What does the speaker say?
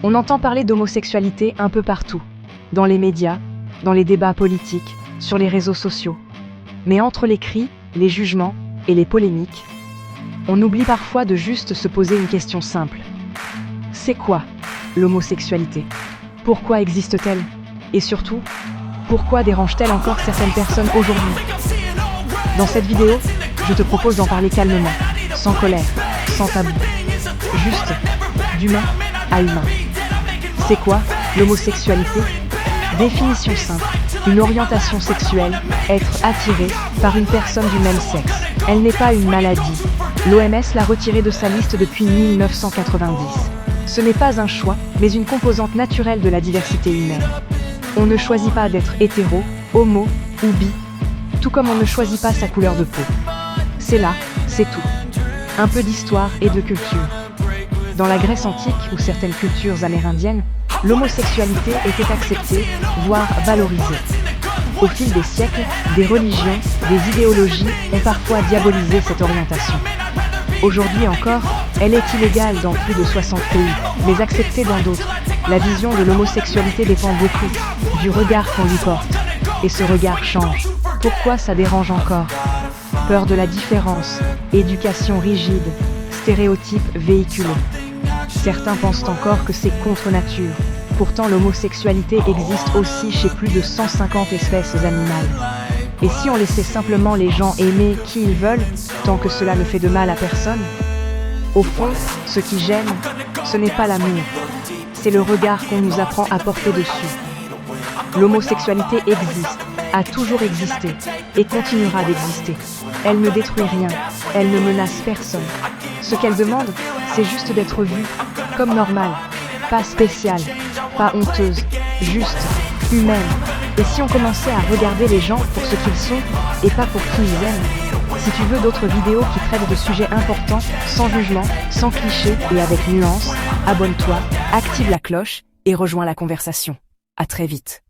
On entend parler d'homosexualité un peu partout, dans les médias, dans les débats politiques, sur les réseaux sociaux. Mais entre les cris, les jugements et les polémiques, on oublie parfois de juste se poser une question simple. C'est quoi l'homosexualité? Pourquoi existe-t-elle? Et surtout, pourquoi dérange-t-elle encore certaines personnes aujourd'hui? Dans cette vidéo, je te propose d'en parler calmement, sans colère, sans tabou. Juste, d'humain à humain. C'est quoi l'homosexualité? Définition simple, une orientation sexuelle, être attiré par une personne du même sexe. Elle n'est pas une maladie. L'OMS l'a retirée de sa liste depuis 1990. Ce n'est pas un choix, mais une composante naturelle de la diversité humaine. On ne choisit pas d'être hétéro, homo ou bi, tout comme on ne choisit pas sa couleur de peau. C'est là, c'est tout. Un peu d'histoire et de culture. Dans la Grèce antique ou certaines cultures amérindiennes, l'homosexualité était acceptée, voire valorisée. Au fil des siècles, des religions, des idéologies ont parfois diabolisé cette orientation. Aujourd'hui encore, elle est illégale dans plus de 60 pays, mais acceptée dans d'autres. La vision de l'homosexualité dépend beaucoup du regard qu'on lui porte. Et ce regard change. Pourquoi ça dérange encore? Peur de la différence, éducation rigide, stéréotypes véhiculés. Certains pensent encore que c'est contre nature. Pourtant, l'homosexualité existe aussi chez plus de 150 espèces animales. Et si on laissait simplement les gens aimer qui ils veulent, tant que cela ne fait de mal à personne? Au fond, ce qui gêne, ce n'est pas l'amour, c'est le regard qu'on nous apprend à porter dessus. L'homosexualité existe, a toujours existé, et continuera d'exister. Elle ne détruit rien, elle ne menace personne. Ce qu'elle demande, c'est juste d'être vue, comme normale, pas spéciale, pas honteuse, juste, humaine. Et si on commençait à regarder les gens pour ce qu'ils sont, et pas pour qui ils aiment? Si tu veux d'autres vidéos qui traitent de sujets importants, sans jugement, sans clichés et avec nuance, abonne-toi, active la cloche et rejoins la conversation. À très vite.